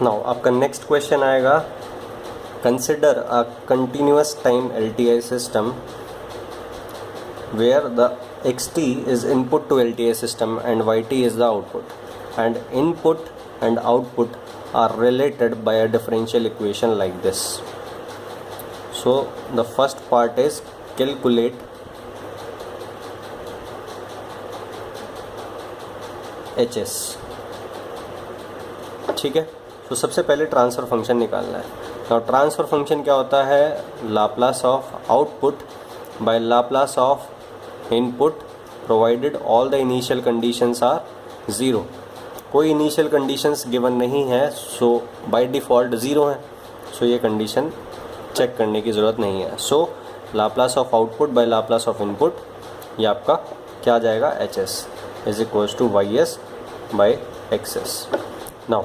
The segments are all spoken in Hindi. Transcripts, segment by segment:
नाउ आपका नेक्स्ट क्वेश्चन आएगा, consider a continuous time LTI system where the xt is input to LTI system and yt is the output, and input and output are related by a differential equation like this. So the first part is calculate HS. ठीक है, तो सबसे पहले ट्रांसफ़र फंक्शन निकालना है। और ट्रांसफ़र फंक्शन क्या होता है, Laplace of output by Laplace of input provided all the initial conditions are zero. कोई इनिशियल कंडीशंस गिवन नहीं है, सो बाय डिफ़ॉल्ट ज़ीरो है, सो ये कंडीशन चेक करने की ज़रूरत नहीं है। So Laplace of output by Laplace of input, ये आपका क्या आ जाएगा, HS is equals to YS by XS। Now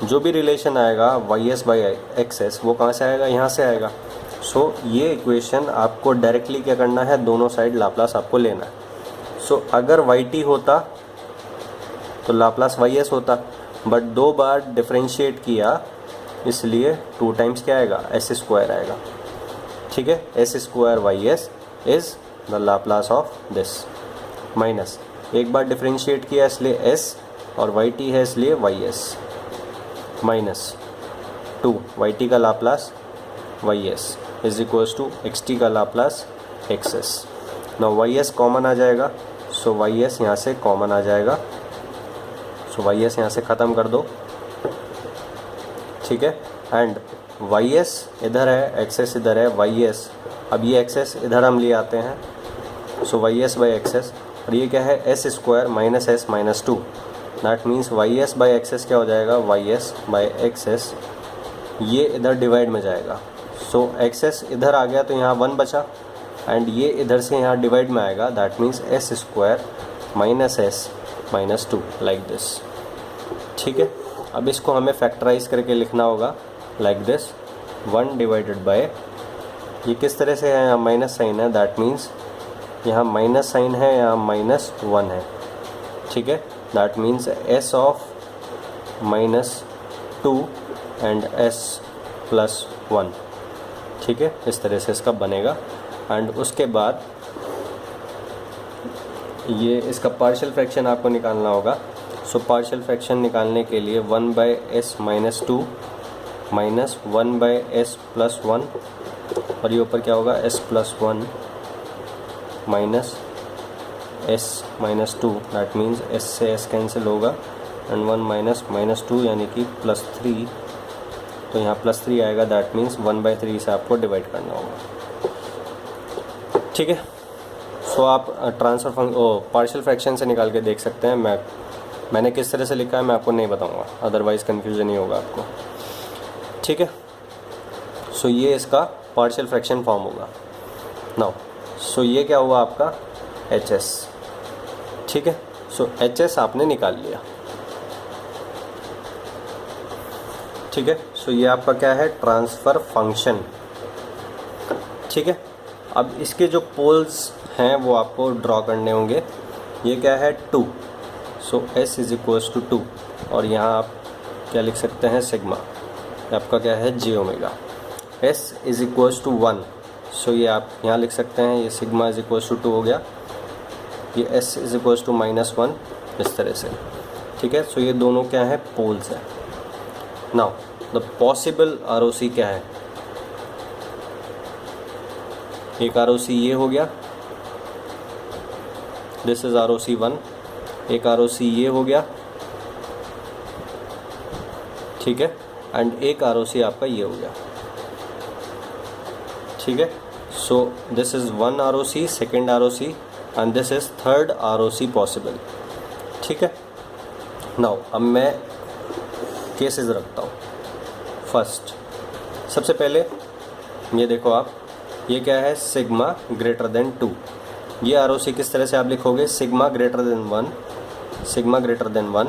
जो भी रिलेशन आएगा YS बाय XS वो कहाँ से आएगा, यहाँ से आएगा। सो ये इक्वेशन आपको डायरेक्टली क्या करना है, दोनों साइड लाप्लास आपको लेना है। सो अगर YT होता तो लाप्लास YS होता, बट दो बार डिफरेंशिएट किया इसलिए 2 टाइम्स क्या आएगा, S स्क्वायर आएगा। ठीक है, S square YS is the Laplace of this, minus एक बार डिफरेंशिएट किया इसलिए S और YT है इसलिए YS, माइनस 2 YT का Laplace YS is equals to XT का लाप्लास XS। ना YS कॉमन आ जाएगा, सो YS यहाँ से कॉमन आ जाएगा, सो YS यहाँ से ख़त्म कर दो। ठीक है, एंड YS इधर है, XS इधर है, YS अब ये XS इधर हम ले आते हैं, सो YS बाई XS, और ये क्या है, S square minus S minus 2, that means YS by XS क्या हो जाएगा, YS बाई XS, ये इधर डिवाइड में जाएगा। सो XS इधर आ गया तो यहाँ 1 बचा, एंड ये इधर से यहाँ डिवाइड में आएगा, that means S square minus S minus 2 like this. ठीक है, अब इसको हमें फैक्टराइज करके लिखना होगा लाइक दिस, 1 डिवाइडेड बाय, ये किस तरह से है, यहाँ माइनस साइन है, दैट मीन्स यहाँ माइनस साइन है, यहाँ माइनस 1 है। ठीक है, that means S of minus 2 and S plus 1। ठीक है, इस तरह से इसका बनेगा, एंड उसके बाद ये इसका पार्शियल फ्रैक्शन आपको निकालना होगा। सो पार्शियल फ्रैक्शन निकालने के लिए 1 by S minus 2 minus 1 by S plus 1, और ये ऊपर क्या होगा, S plus 1 minus S minus 2, that means S से S कैंसिल होगा, एंड 1 माइनस माइनस 2 यानी कि प्लस 3, तो यहाँ प्लस 3 आएगा, दैट मीन्स 1/3 से आपको डिवाइड करना होगा। ठीक है, सो आप ट्रांसफ़र पार्शियल फ्रैक्शन से निकाल के देख सकते हैं। मैंने किस तरह से लिखा है मैं आपको नहीं बताऊंगा, अदरवाइज़ कन्फ्यूज़न ही होगा आपको। ठीक है, सो ये इसका पार्शियल फ्रैक्शन फॉर्म होगा। नाउ सो ये क्या हुआ आपका HS। ठीक है, सो HS आपने निकाल लिया। ठीक है, सो ये आपका क्या है, ट्रांसफ़र फंक्शन। ठीक है, अब इसके जो पोल्स हैं वो आपको ड्रॉ करने होंगे। ये क्या है, 2, सो S इज इक्वल्स टू 2, और यहाँ आप क्या लिख सकते हैं, सिग्मा, आपका क्या है, J omega. S is equals to 1, so ये आप यहाँ लिख सकते हैं, ये सिग्मा इज इक्वल्स टू 2 हो गया, ये S इज इक्वल्स टू -1, इस तरह से। ठीक है, सो ये दोनों क्या है, पोल्स हैं। नाउ द पॉसिबल ROC क्या है, एक ROC ये हो गया, दिस इज ROC 1, एक ROC ये हो गया। ठीक है, एंड एक ROC आपका ये हो गया। ठीक है, so this is 1 ROC, second ROC, and this is third ROC possible. ठीक है, नाउ अब मैं केसेस रखता हूँ। फर्स्ट, सबसे पहले ये देखो आप, ये क्या है, सिग्मा ग्रेटर देन 2। ये ROC किस तरह से आप लिखोगे, sigma greater than 1, sigma greater than 1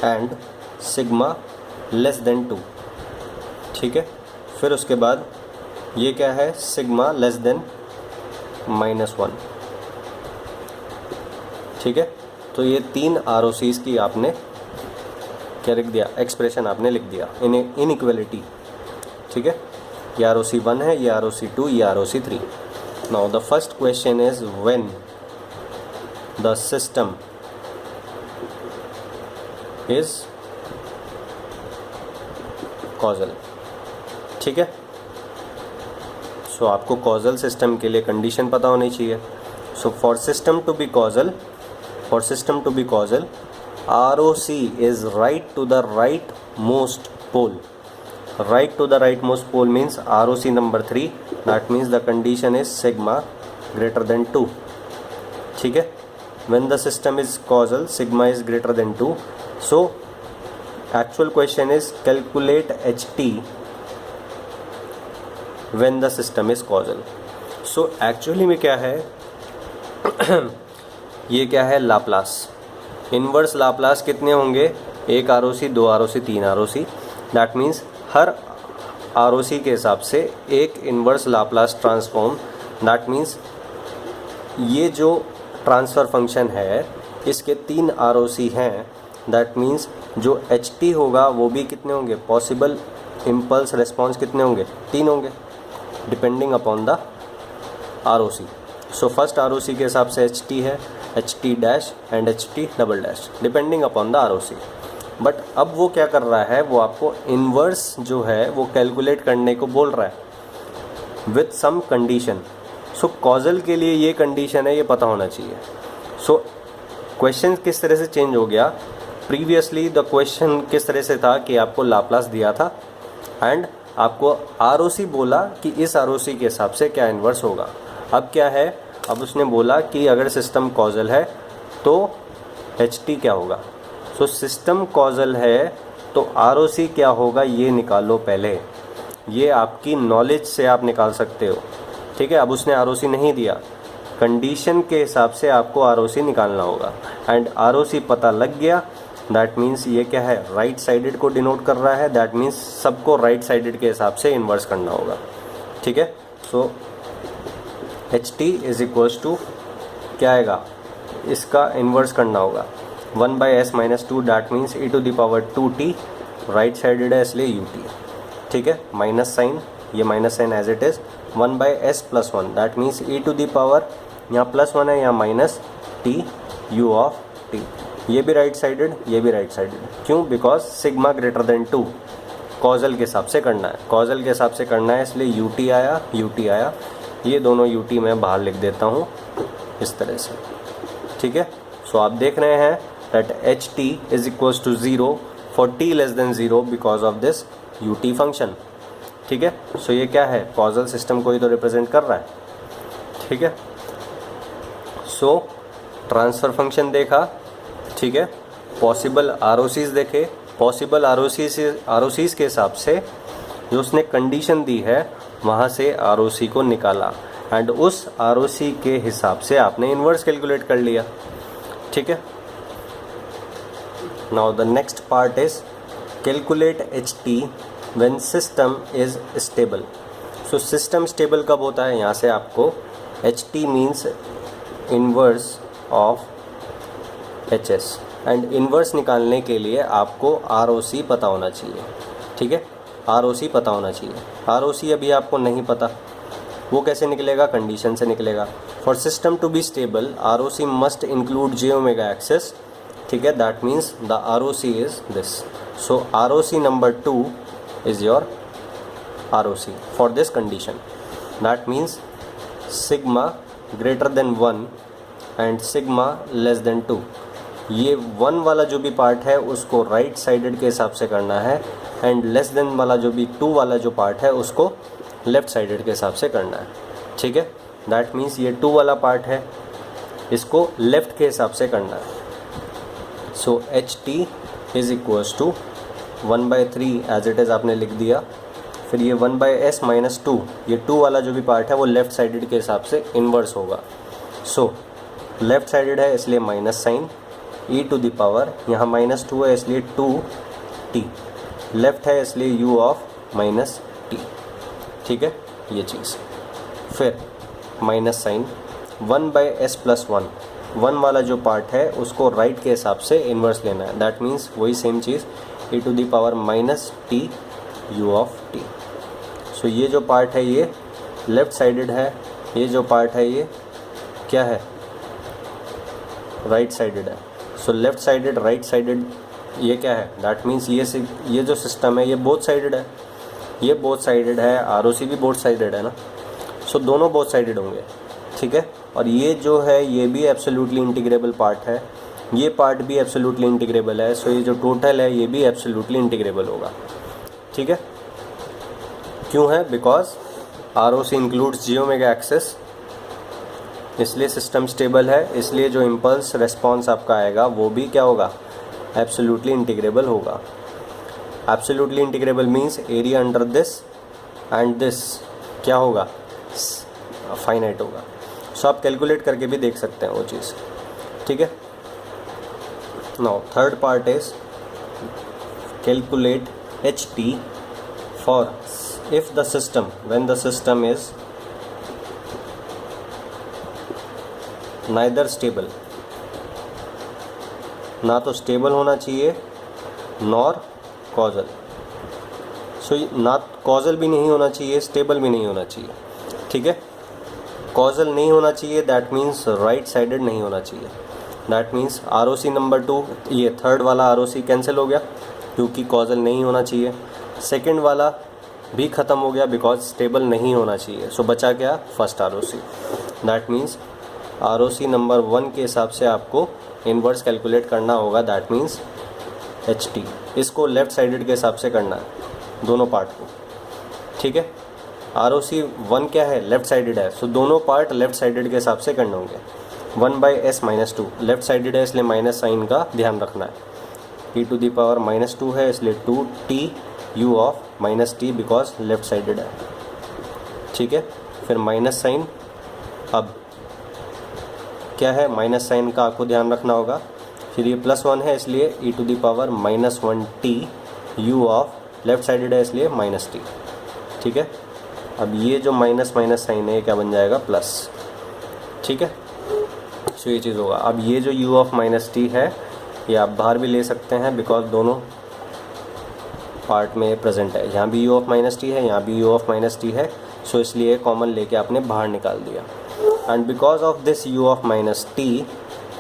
and sigma less than 2। ठीक है, फिर उसके बाद ये क्या है, सिग्मा लेस देन -1। ठीक है, तो ये 3 ROCs की आपने क्या लिख दिया, एक्सप्रेशन आपने लिख दिया, इनइक्वलिटी, ठीक है। ये ROC1 है, ये ROC2, ये ROC3। Now the first question is when the system is causal, ठीक है। सो आपको कॉजल सिस्टम के लिए कंडीशन पता होनी चाहिए। So for system to be causal, ROC is right to the rightmost pole. Right to the rightmost pole means ROC number 3. That means the condition is sigma greater than 2. ठीक है। When the system is causal, sigma is greater than 2. So actual question is calculate HT when the system is causal. So actually में क्या है ये क्या है, लाप्लास, इन्वर्स लाप्लास कितने होंगे, 1 ROC, 2 ROC, 3 ROC। That means her ROC के हिसाब से एक inverse Laplace transform. That means ये जो ट्रांसफ़र फंक्शन है इसके 3 ROC हैं। दैट मीन्स जो HT होगा वो भी कितने होंगे, पॉसिबल इम्पल्स रिस्पॉन्स कितने होंगे, 3 होंगे, depending upon the ROC। So first ROC के हिसाब से HT है, HT dash and HT double dash, depending upon the ROC। But अब वो क्या कर रहा है, वो आपको इन्वर्स जो है वो कैलकुलेट करने को बोल रहा है with some condition. So causal के लिए ये कंडीशन है, ये पता होना चाहिए। सो क्वेश्चन किस तरह से चेंज हो गया, प्रीवियसली द क्वेश्चन किस तरह से था कि आपको लाप्लास दिया था एंड आपको ROC बोला कि इस ROC के हिसाब से क्या इन्वर्स होगा। अब क्या है, अब उसने बोला कि अगर सिस्टम कॉजल है तो HT क्या होगा। सो सिस्टम कॉजल है तो ROC क्या होगा ये निकालो पहले, ये आपकी नॉलेज से आप निकाल सकते हो, ठीक है। अब उसने ROC नहीं दिया, कंडीशन के हिसाब से आपको ROC निकालना होगा एंड ROC पता लग गया। दैट मीन्स ये क्या है, राइट साइडेड को डिनोट कर रहा है। दैट मीन्स सबको राइट साइडेड के हिसाब से इन्वर्स करना होगा, ठीक है। So HT is equals to क्या आएगा, इसका इन्वर्स करना होगा 1/s-2। That means e⁻²t, right sided है इसलिए ut, ठीक है। माइनस साइन, ये minus sign as it is, 1/s+1। That means यहाँ +1 है, यहाँ minus t u of t। ये भी राइट साइडेड, ये भी राइट साइडेड। क्यों, because sigma greater than 2 causal के हिसाब से करना है, कॉजल के हिसाब से करना है, इसलिए ut आया। ये दोनों ut मैं बाहर लिख देता हूँ इस तरह से, ठीक है। सो आप देख रहे हैं that HT is equals to 0 for t less than 0 because of this ut function, ठीक है। सो ये क्या है, कॉजल सिस्टम को ही तो रिप्रेजेंट कर रहा है, ठीक है। सो ट्रांसफ़र फंक्शन देखा, ठीक है। पॉसिबल ROCs देखे, पॉसिबल ROCs के हिसाब से जो उसने कंडीशन दी है वहाँ से ROC को निकाला एंड उस ROC के हिसाब से आपने इन्वर्स कैलकुलेट कर लिया, ठीक है। Now the next part is calculate HT when system is stable. So system stable कब होता है, यहाँ से आपको HT means inverse of HS and inverse निकालने के लिए आपको ROC पता होना चाहिए, ठीक है। ROC पता होना चाहिए। ROC अभी आपको नहीं पता, वो कैसे निकलेगा, कंडीशन से निकलेगा। For system to be stable ROC must include j-ओमेगा एक्सेस, ठीक है। That means the ROC is this. So ROC number 2 is your ROC for this condition. That means sigma greater than 1 and sigma less than 2। ये 1 वाला जो भी पार्ट है उसको राइट साइडेड के हिसाब से करना है एंड लेस देन वाला जो भी 2 वाला जो पार्ट है उसको लेफ़्ट साइडेड के हिसाब से करना है, ठीक है। दैट मीन्स ये 2 वाला पार्ट है, इसको लेफ़्ट के हिसाब से करना है। So HT is equals to 1/3 as it is आपने लिख दिया। फिर ये 1/s-2, ये 2 वाला जो भी पार्ट है वो लेफ़्ट साइडेड के हिसाब से इन्वर्स होगा। सो लेफ़्ट साइडेड है इसलिए माइनस साइन, e⁻, यहाँ -2 है इसलिए 2t, लेफ़्ट है इसलिए u ऑफ -t, ठीक है, ये चीज़। फिर माइनस साइन 1/s+1, वन वाला जो पार्ट है उसको राइट के हिसाब से इन्वर्स लेना है। दैट मीन्स वही सेम चीज़ e to the power minus t u of t। So ये जो पार्ट है ये लेफ़्ट साइडेड है, ये जो पार्ट है ये क्या है, राइट साइडेड है। सो लेफ़्ट साइडेड राइट साइडेड ये क्या है, दैट मीन्स ये जो सिस्टम है ये बोथ साइडेड है, ये बोथ साइडेड है, ROC भी बोथ साइडेड है ना। सो दोनों बोथ साइडेड होंगे, ठीक है। और ये जो है ये भी एब्सोल्युटली इंटीग्रेबल पार्ट है, ये पार्ट भी एब्सोल्युटली इंटीग्रेबल है। सो ये जो टोटल है ये भी एब्सोल्युटली इंटीग्रेबल होगा, ठीक है। क्यों है, बिकॉज ROC इंक्लूड्स जियोमेगा एक्सिस, इसलिए सिस्टम स्टेबल है, इसलिए जो इम्पल्स रेस्पॉन्स आपका आएगा वो भी क्या होगा, एब्सोल्युटली इंटीग्रेबल होगा। Absolutely integrable means area under this and this क्या होगा, फाइनाइट होगा। सो आप कैलकुलेट करके भी देख सकते हैं वो चीज़, ठीक है। Now third part is calculate HT for if the system when the system is neither stable, ना तो स्टेबल होना चाहिए नॉर कॉजल। सो ना कॉजल भी नहीं होना चाहिए, स्टेबल भी नहीं होना चाहिए, ठीक है। कॉजल नहीं होना चाहिए दैट मीन्स राइट साइडेड नहीं होना चाहिए। दैट मीन्स ROC नंबर 2 ये थर्ड वाला ROC कैंसिल हो गया क्योंकि कॉजल नहीं होना चाहिए। सेकंड वाला भी ख़त्म हो गया बिकॉज स्टेबल नहीं होना चाहिए। सो बचा क्या, first ROC। That means ROC number 1 के हिसाब से आपको इन्वर्स कैलकुलेट करना होगा, दैट मीन्स HT। इसको लेफ़्ट साइडेड के हिसाब से करना है दोनों पार्ट को, ठीक है। ROC 1 क्या है, लेफ़्ट साइडेड है। सो दोनों पार्ट लेफ़्ट साइडेड के हिसाब से करने होंगे। 1/s-2 लेफ़्ट साइडेड है इसलिए माइनस साइन का ध्यान रखना है। e टू द पावर -2 है इसलिए 2t u of -t because left sided है, ठीक है। फिर माइनस साइन, अब क्या है, माइनस साइन का आपको ध्यान रखना होगा। फिर ये +1 है इसलिए e to the power -1t u of left sided है इसलिए -t, ठीक है। अब ये जो माइनस माइनस साइन है ये क्या बन जाएगा, प्लस, ठीक है। सो ये चीज़ होगा। अब ये जो u ऑफ -t है ये आप बाहर भी ले सकते हैं बिकॉज दोनों पार्ट में प्रेजेंट है। यहाँ भी u ऑफ -t है, यहाँ भी u ऑफ -t है। सो इसलिए कॉमन लेके आपने बाहर निकाल दिया। And because of this u of -t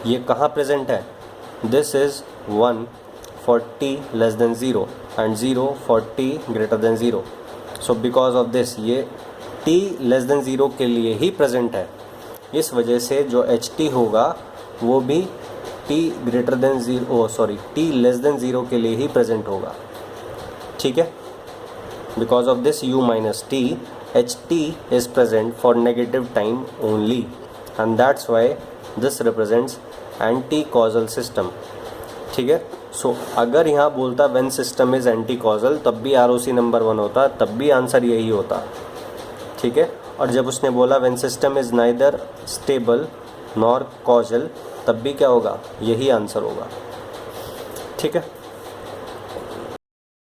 ये कहाँ प्रेजेंट है, this is 1 for t less than 0 and 0 for t greater than 0। So because of this ये t लेस देन 0 के लिए ही प्रेजेंट है। इस वजह से जो HT होगा वो भी t greater than 0 t less than 0 के लिए ही प्रेजेंट होगा, ठीक है। Because of this u minus t HT is present for negative time only and that's why this represents anti causal system, ठीक है। सो अगर यहाँ बोलता when system is anti causal तब भी ROC नंबर 1 होता, तब भी आंसर यही होता, ठीक है। और जब उसने बोला when system is neither stable nor causal तब भी क्या होगा, यही आंसर होगा, ठीक है।